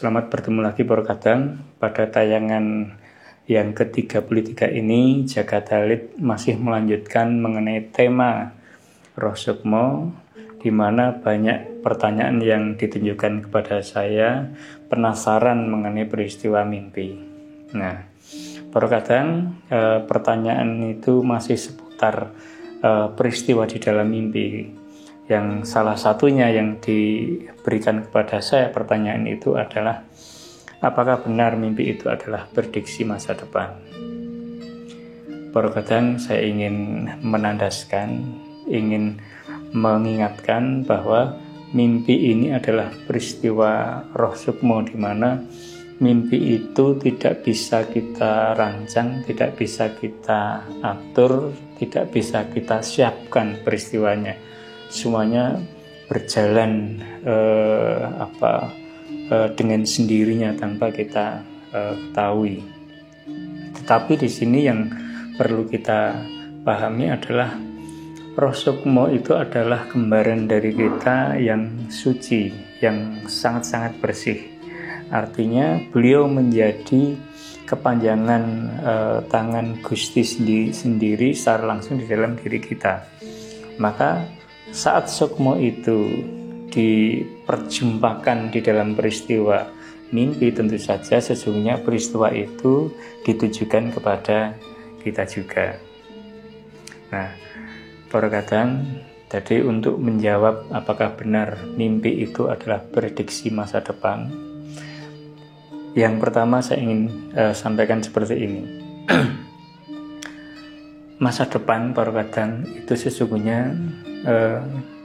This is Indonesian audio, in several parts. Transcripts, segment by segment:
Selamat bertemu lagi Bro Kadang. Pada tayangan yang ke-33 ini, Jagat Halid masih melanjutkan mengenai tema Roh Sukmo, di mana banyak pertanyaan yang ditunjukkan kepada saya, penasaran mengenai peristiwa mimpi. Nah, Bro Kadang, pertanyaan itu masih seputar peristiwa di dalam mimpi. Yang salah satunya yang diberikan kepada saya pertanyaan itu adalah, apakah benar mimpi itu adalah prediksi masa depan? Kadang saya ingin menandaskan, ingin mengingatkan bahwa mimpi ini adalah peristiwa Roh Sukmo, di mana mimpi itu tidak bisa kita rancang, tidak bisa kita atur, tidak bisa kita siapkan peristiwanya. Semuanya berjalan dengan sendirinya tanpa kita ketahui. Tetapi di sini yang perlu kita pahami adalah Roh Sukmo itu adalah gambaran dari kita yang suci, yang sangat-sangat bersih. Artinya beliau menjadi kepanjangan tangan Gusti sendiri secara langsung di dalam diri kita. Maka saat Sukmo itu diperjumpakan di dalam peristiwa mimpi, tentu saja sesungguhnya peristiwa itu ditujukan kepada kita juga. Nah, Bro Kadang, jadi untuk menjawab apakah benar mimpi itu adalah prediksi masa depan, yang pertama saya ingin sampaikan seperti ini. Masa depan Bro Kadang itu sesungguhnya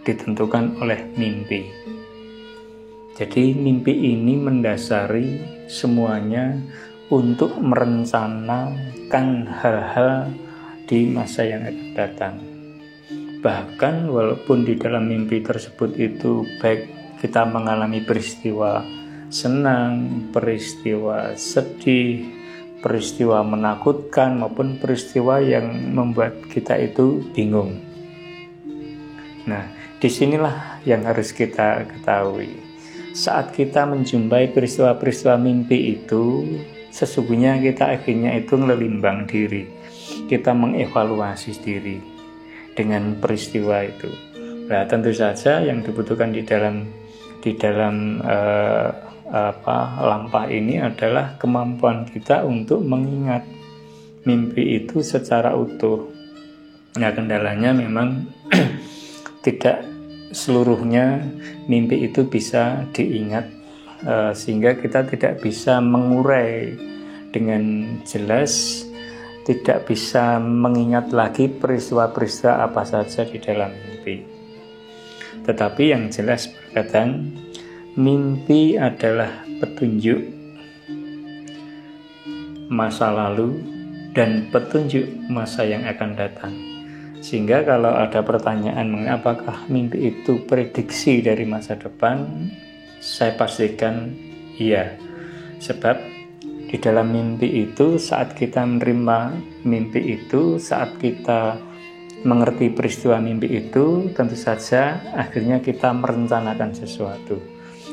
ditentukan oleh mimpi. Jadi mimpi ini mendasari semuanya untuk merencanakan hal-hal di masa yang akan datang. Bahkan walaupun di dalam mimpi tersebut itu baik kita mengalami peristiwa senang, peristiwa sedih, peristiwa menakutkan, maupun peristiwa yang membuat kita itu bingung. Nah, disinilah yang harus kita ketahui. Saat kita menjumpai peristiwa-peristiwa mimpi itu, sesungguhnya kita akhirnya itu ngelimbang diri. Kita mengevaluasi diri dengan peristiwa itu. Nah, tentu saja yang dibutuhkan di dalam lampah ini adalah kemampuan kita untuk mengingat mimpi itu secara utuh. Nah, kendalanya memang tidak seluruhnya mimpi itu bisa diingat, sehingga kita tidak bisa mengurai dengan jelas, tidak bisa mengingat lagi peristiwa-peristiwa apa saja di dalam mimpi. Tetapi yang jelas berkaitan, mimpi adalah petunjuk masa lalu dan petunjuk masa yang akan datang. Sehingga kalau ada pertanyaan mengenai apakah mimpi itu prediksi dari masa depan, saya pastikan iya. Sebab di dalam mimpi itu, saat kita menerima mimpi itu, saat kita mengerti peristiwa mimpi itu, tentu saja akhirnya kita merencanakan sesuatu.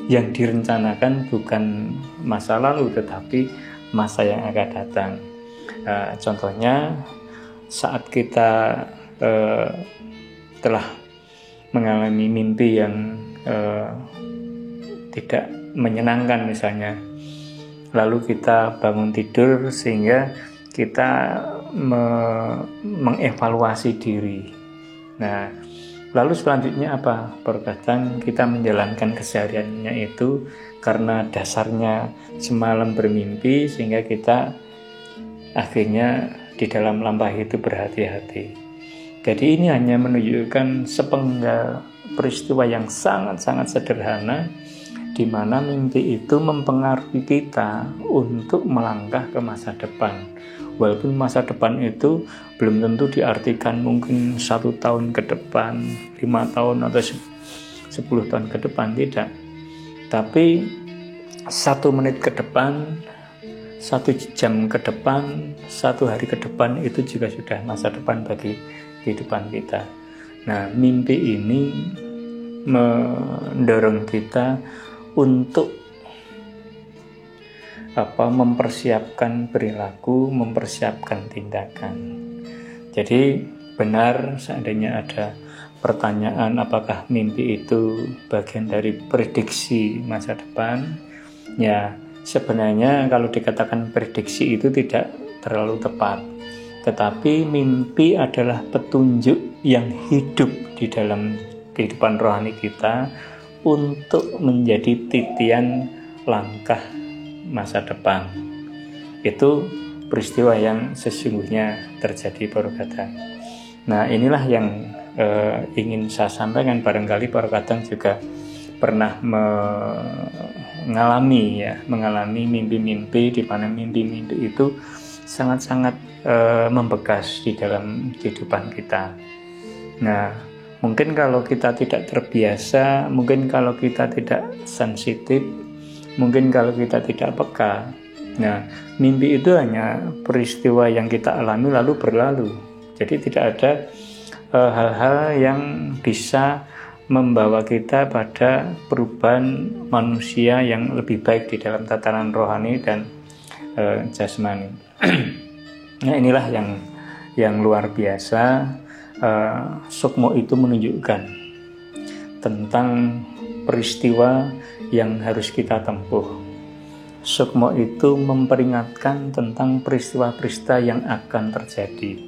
Yang direncanakan bukan masa lalu, tetapi masa yang akan datang. Contohnya saat kita telah mengalami mimpi yang tidak menyenangkan misalnya, lalu kita bangun tidur sehingga kita mengevaluasi diri. Nah, lalu selanjutnya apa? Berkaitan kita menjalankan kesehariannya itu karena dasarnya semalam bermimpi, sehingga kita akhirnya di dalam lampah itu berhati-hati. Jadi ini hanya menunjukkan sepenggal peristiwa yang sangat-sangat sederhana, di mana mimpi itu mempengaruhi kita untuk melangkah ke masa depan. Walaupun masa depan itu belum tentu diartikan mungkin 1 tahun ke depan, 5 tahun atau 10 tahun ke depan, tidak. Tapi 1 menit ke depan, 1 jam ke depan, 1 hari ke depan itu juga sudah masa depan bagi kehidupan kita. Nah, mimpi ini mendorong kita untuk mempersiapkan perilaku, mempersiapkan tindakan. Jadi benar seandainya ada pertanyaan apakah mimpi itu bagian dari prediksi masa depan, ya sebenarnya kalau dikatakan prediksi itu tidak terlalu tepat. Tetapi mimpi adalah petunjuk yang hidup di dalam kehidupan rohani kita untuk menjadi titian langkah masa depan. Itu peristiwa yang sesungguhnya terjadi para kadang. Nah, inilah yang ingin saya sampaikan. Barangkali para kadang juga pernah mengalami mimpi-mimpi di mana mimpi-mimpi itu sangat-sangat membekas di dalam kehidupan kita. Nah, mungkin kalau kita tidak terbiasa, mungkin kalau kita tidak sensitif, mungkin kalau kita tidak peka, nah mimpi itu hanya peristiwa yang kita alami lalu berlalu. Jadi tidak ada hal-hal yang bisa membawa kita pada perubahan manusia yang lebih baik di dalam tatanan rohani dan jasmani. Nah, inilah yang luar biasa. Sukmo itu menunjukkan tentang peristiwa yang harus kita tempuh. Sukmo itu memperingatkan tentang peristiwa-peristiwa yang akan terjadi.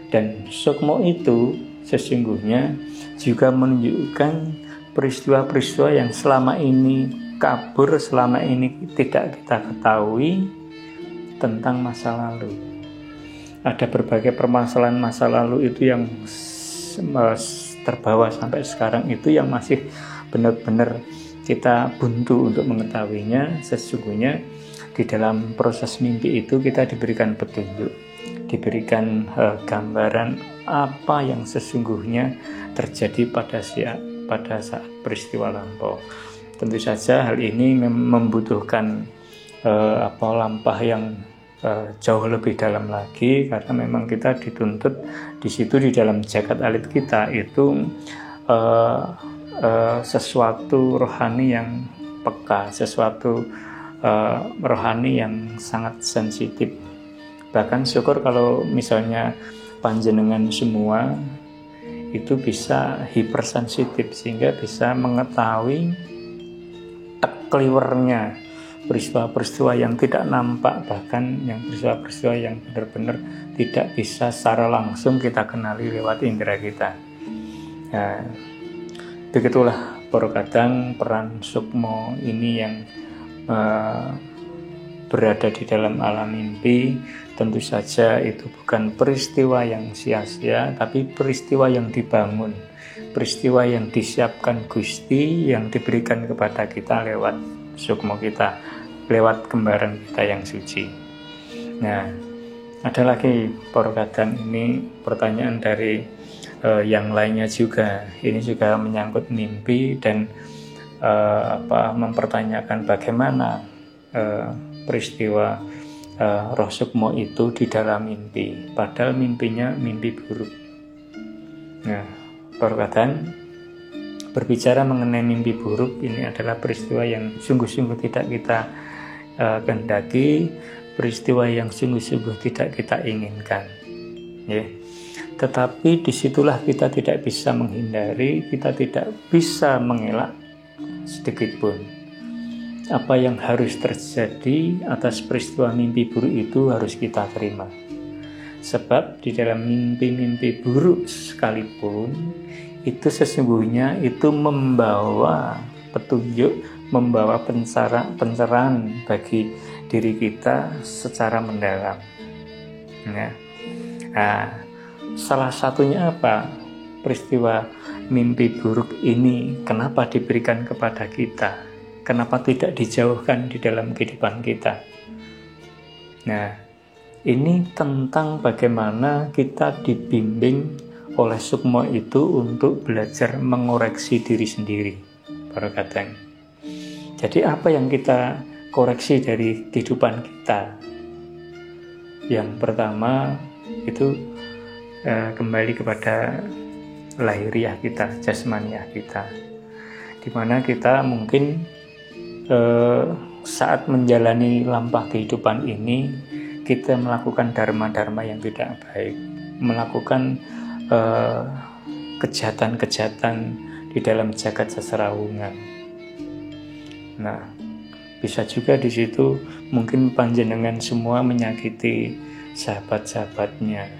Dan sukmo itu sesungguhnya juga menunjukkan peristiwa-peristiwa yang selama ini kabur, selama ini tidak kita ketahui tentang masa lalu. Ada berbagai permasalahan masa lalu itu yang terbawa sampai sekarang itu yang masih benar-benar kita buntu untuk mengetahuinya. Sesungguhnya di dalam proses mimpi itu kita diberikan petunjuk, diberikan gambaran apa yang sesungguhnya terjadi pada saat peristiwa lampau. Tentu saja hal ini membutuhkan lampah yang jauh lebih dalam lagi, karena memang kita dituntut di situ di dalam jagat alit kita itu sesuatu rohani yang peka, sesuatu rohani yang sangat sensitif. Bahkan syukur kalau misalnya panjenengan semua itu bisa hipersensitif sehingga bisa mengetahui tekliwernya peristiwa-peristiwa yang tidak nampak, bahkan yang peristiwa-peristiwa yang benar-benar tidak bisa secara langsung kita kenali lewat indera kita. Nah, begitulah para kadang peran sukmo ini yang berada di dalam alam mimpi. Tentu saja itu bukan peristiwa yang sia-sia, tapi peristiwa yang dibangun, peristiwa yang disiapkan Gusti, yang diberikan kepada kita lewat sukmo kita, lewat kembaran kita yang suci. Nah, ada lagi para kadang ini pertanyaan dari yang lainnya juga. Ini juga menyangkut mimpi dan mempertanyakan bagaimana peristiwa roh sukmo itu di dalam mimpi, padahal mimpinya mimpi buruk. Nah, para kadang berbicara mengenai mimpi buruk ini adalah peristiwa yang sungguh-sungguh tidak kita kehendaki, peristiwa yang sungguh-sungguh tidak kita inginkan, ya. Tetapi disitulah kita tidak bisa menghindari, kita tidak bisa mengelak sedikit pun. Apa yang harus terjadi atas peristiwa mimpi buruk itu harus kita terima. Sebab di dalam mimpi-mimpi buruk sekalipun itu sesungguhnya itu membawa petunjuk, membawa pencerahan bagi diri kita secara mendalam. Ya. Nah, salah satunya apa? Peristiwa mimpi buruk ini kenapa diberikan kepada kita? Kenapa tidak dijauhkan di dalam kehidupan kita? Nah, ini tentang bagaimana kita dibimbing oleh sukmo itu untuk belajar mengoreksi diri sendiri, para kadang. Jadi apa yang kita koreksi dari kehidupan kita? Yang pertama itu kembali kepada lahiriah kita, jasmaniah kita, di mana kita mungkin saat menjalani lampah kehidupan ini kita melakukan dharma-dharma yang tidak baik, melakukan kejahatan-kejahatan di dalam jagat seserawungan. Nah, bisa juga di situ mungkin panjenengan semua menyakiti sahabat-sahabatnya,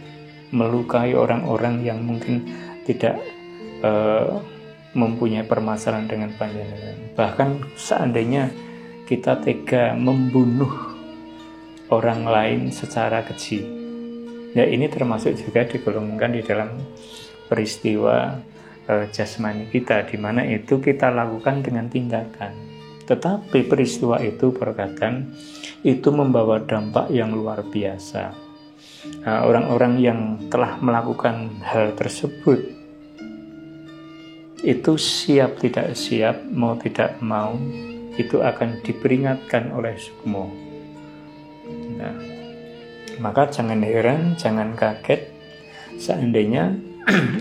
melukai orang-orang yang mungkin tidak mempunyai permasalahan dengan panjenengan. Bahkan seandainya kita tega membunuh orang lain secara keji, ya ini termasuk juga digolongkan di dalam peristiwa jasmani kita, di mana itu kita lakukan dengan tindakan. Tetapi peristiwa itu berkatan itu membawa dampak yang luar biasa. Nah, orang-orang yang telah melakukan hal tersebut itu siap tidak siap, mau tidak mau, itu akan diperingatkan oleh sukmo. Nah, maka jangan heran, jangan kaget seandainya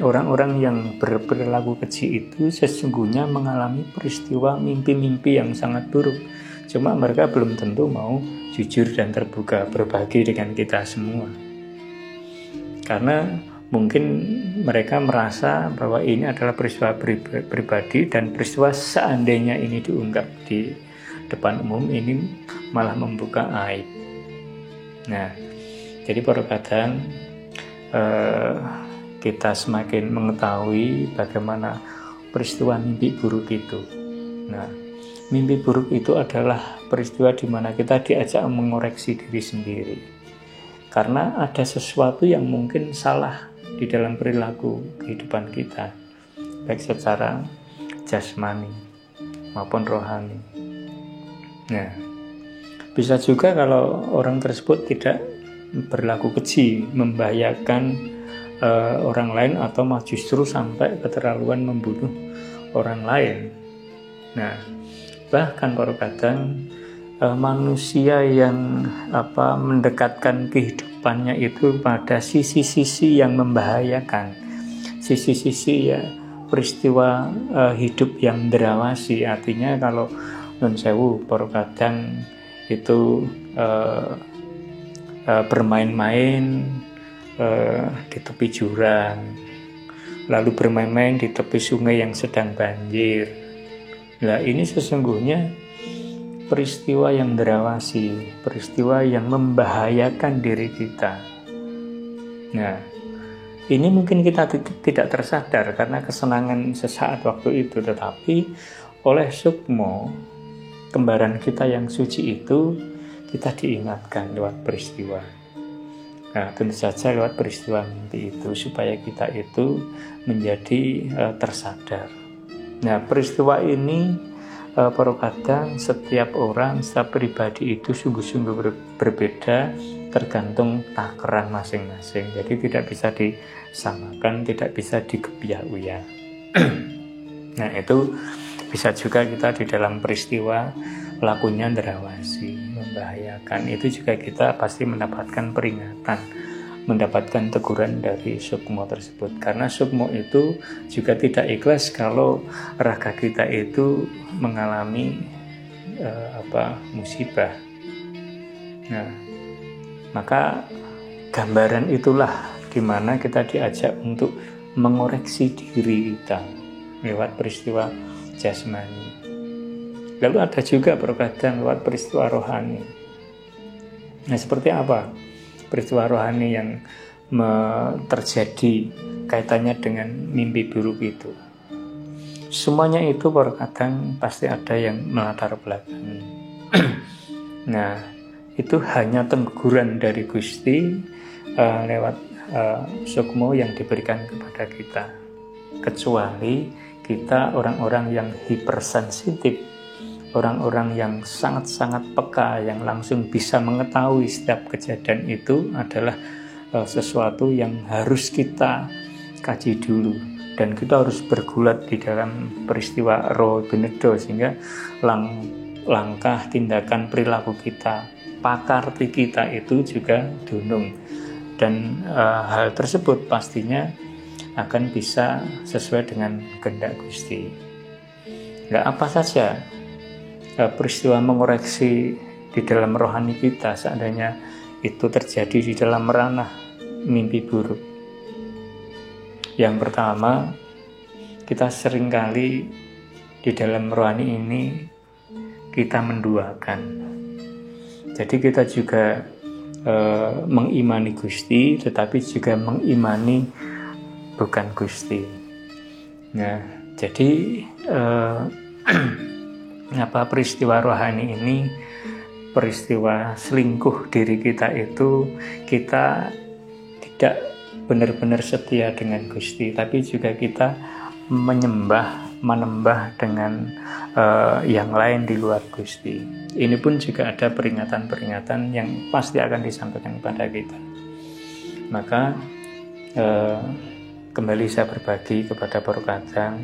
orang-orang yang berperilaku keji itu sesungguhnya mengalami peristiwa mimpi-mimpi yang sangat buruk. Cuma mereka belum tentu mau jujur dan terbuka berbagi dengan kita semua. Karena mungkin mereka merasa bahwa ini adalah peristiwa pribadi, dan peristiwa seandainya ini diungkap di depan umum ini malah membuka aib. Nah, jadi perkataan kita semakin mengetahui bagaimana peristiwa mimpi buruk itu. Nah, mimpi buruk itu adalah peristiwa di mana kita diajak mengoreksi diri sendiri. Karena ada sesuatu yang mungkin salah di dalam perilaku kehidupan kita, baik secara jasmani maupun rohani. Nah, bisa juga kalau orang tersebut tidak berlaku keji, membahayakan orang lain, atau malah justru sampai keterlaluan membunuh orang lain. Nah, bahkan para kadang manusia yang mendekatkan kehidupannya itu pada sisi-sisi yang membahayakan, sisi-sisi ya peristiwa hidup yang derawasi. Artinya kalau nun sewu para kadang itu bermain-main di tepi jurang, lalu bermain-main di tepi sungai yang sedang banjir. Nah, ini sesungguhnya peristiwa yang derawasi, peristiwa yang membahayakan diri kita. Nah, ini mungkin kita tidak tersadar karena kesenangan sesaat waktu itu, tetapi oleh sukmo, kembaran kita yang suci itu, kita diingatkan lewat peristiwa. Nah, tentu saja lewat peristiwa mimpi itu, supaya kita itu menjadi tersadar. Nah, peristiwa ini para kadang setiap orang, setiap pribadi itu sungguh-sungguh berbeda, tergantung takaran masing-masing. Jadi tidak bisa disamakan, tidak bisa digebiah-uyah. Nah, itu bisa juga kita di dalam peristiwa lakunya derawasi, membahayakan, itu juga kita pasti mendapatkan peringatan, mendapatkan teguran dari sukmo tersebut. Karena sukmo itu juga tidak ikhlas kalau raga kita itu mengalami musibah. Nah, maka gambaran itulah di mana kita diajak untuk mengoreksi diri kita lewat peristiwa jasmani. Lalu ada juga terkadang lewat peristiwa rohani. Nah, seperti apa peristiwa rohani yang terjadi kaitannya dengan mimpi buruk itu? Semuanya itu terkadang pasti ada yang melatar belakangi. Nah, itu hanya teguran dari Gusti lewat sukmo yang diberikan kepada kita. Kecuali kita orang-orang yang hipersensitif, orang-orang yang sangat-sangat peka, yang langsung bisa mengetahui setiap kejadian itu adalah sesuatu yang harus kita kaji dulu, dan kita harus bergulat di dalam peristiwa roh benedo, sehingga langkah, tindakan, perilaku kita, pakarti kita itu juga dunung, dan hal tersebut pastinya akan bisa sesuai dengan kehendak Gusti. Nah, apa saja peristiwa mengoreksi di dalam rohani kita seandainya itu terjadi di dalam ranah mimpi buruk. Yang pertama, kita seringkali di dalam rohani ini kita menduakan. Jadi kita juga mengimani Gusti, tetapi juga mengimani bukan Gusti. Nah, jadi peristiwa rohani ini, peristiwa selingkuh diri kita itu, kita tidak benar-benar setia dengan Gusti, tapi juga kita menembah dengan yang lain di luar Gusti. Ini pun juga ada peringatan-peringatan yang pasti akan disampaikan kepada kita. Maka kembali saya berbagi kepada Porokadang,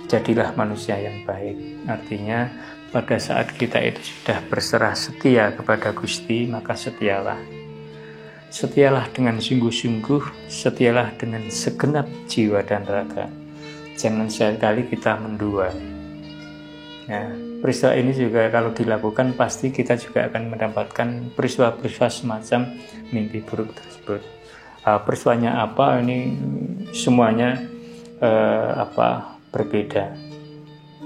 jadilah manusia yang baik. Artinya pada saat kita itu sudah berserah setia kepada Gusti, maka setialah. Setialah dengan sungguh-sungguh, setialah dengan segenap jiwa dan raga. Jangan sekali kita mendua. Nah, peristiwa ini juga kalau dilakukan pasti kita juga akan mendapatkan peristiwa-peristiwa semacam mimpi buruk tersebut. Peristiwanya apa, ini semuanya berbeda.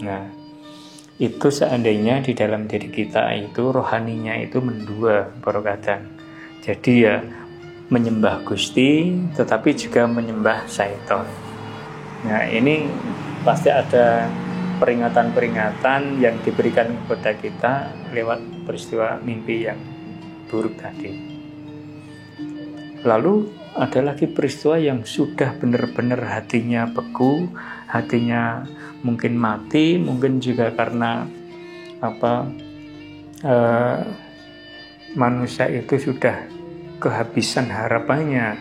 Nah, itu seandainya di dalam diri kita itu rohaninya itu mendua, Porokadang. Jadi ya menyembah Gusti tetapi juga menyembah Syaiton. Nah, ini pasti ada peringatan-peringatan yang diberikan kepada kita lewat peristiwa mimpi yang buruk tadi. Lalu ada lagi peristiwa yang sudah benar-benar hatinya beku, hatinya mungkin mati, mungkin juga karena manusia itu sudah kehabisan harapannya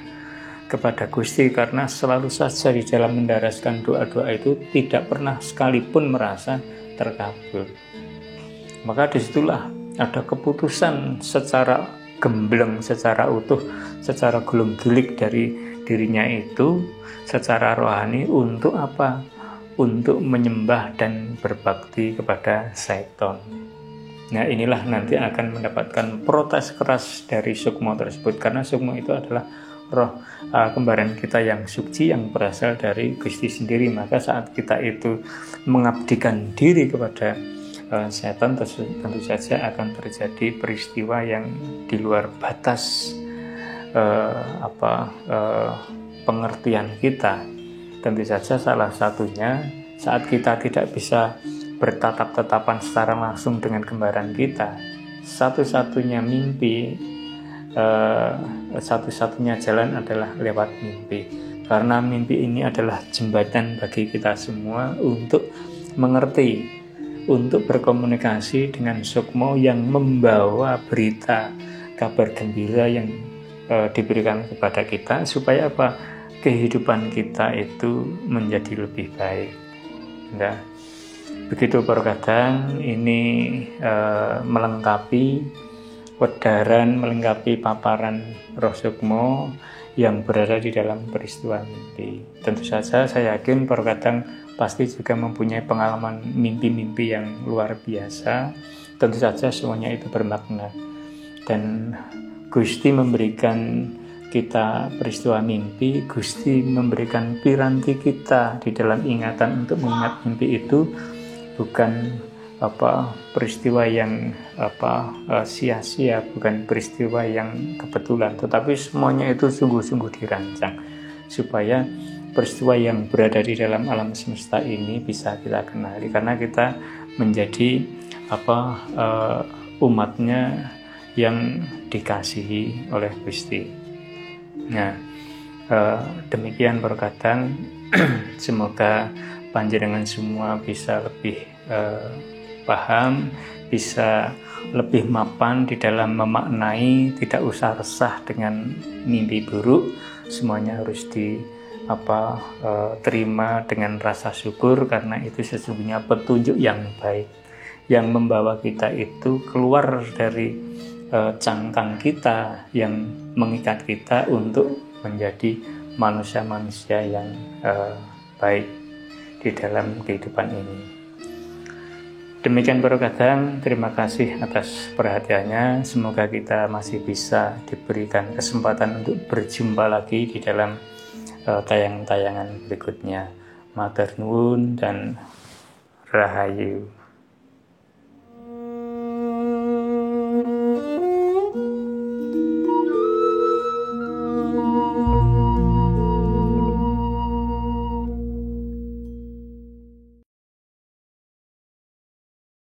kepada Gusti, karena selalu saja di dalam mendaraskan doa-doa itu tidak pernah sekalipun merasa terkabul. Maka disitulah ada keputusan secara gembleng, secara utuh, secara gulung-gilik dari dirinya itu secara rohani untuk apa? Untuk menyembah dan berbakti kepada Syaiton. Nah, inilah nanti akan mendapatkan protes keras dari Sukmo tersebut, karena Sukmo itu adalah roh kembaran kita yang suci yang berasal dari Gusti sendiri. Maka saat kita itu mengabdikan diri kepada Setan, tentu saja akan terjadi peristiwa yang di luar batas pengertian kita. Tentu saja salah satunya saat kita tidak bisa bertatap-tatapan secara langsung dengan kembaran kita, satu-satunya mimpi, satu-satunya jalan adalah lewat mimpi. Karena mimpi ini adalah jembatan bagi kita semua untuk mengerti, untuk berkomunikasi dengan Sukmo yang membawa berita kabar gembira yang diberikan kepada kita, supaya apa? Kehidupan kita itu menjadi lebih baik. Nah, begitu Porokadang, ini melengkapi wedaran, melengkapi paparan Roh Sukmo yang berada di dalam peristiwa mimpi. Tentu saja saya yakin Porokadang pasti juga mempunyai pengalaman mimpi-mimpi yang luar biasa. Tentu saja semuanya itu bermakna, dan Gusti memberikan kita peristiwa mimpi. Gusti memberikan piranti kita di dalam ingatan untuk mengingat mimpi itu, bukan peristiwa yang sia-sia, bukan peristiwa yang kebetulan, tetapi semuanya itu sungguh-sungguh dirancang supaya peristiwa yang berada di dalam alam semesta ini bisa kita kenali, karena kita menjadi umatnya yang dikasihi oleh Gusti. Nah, demikian Porokadang. Semoga panjenengan semua bisa lebih paham, bisa lebih mapan di dalam memaknai, tidak usah resah dengan mimpi buruk. Semuanya harus terima dengan rasa syukur, karena itu sesungguhnya petunjuk yang baik yang membawa kita itu keluar dari cangkang kita yang mengikat kita untuk menjadi manusia-manusia yang baik di dalam kehidupan ini. Demikian Para Kadang, terima kasih atas perhatiannya. Semoga kita masih bisa diberikan kesempatan untuk berjumpa lagi di dalam tayangan-tayangan berikutnya. Matur nuwun dan rahayu.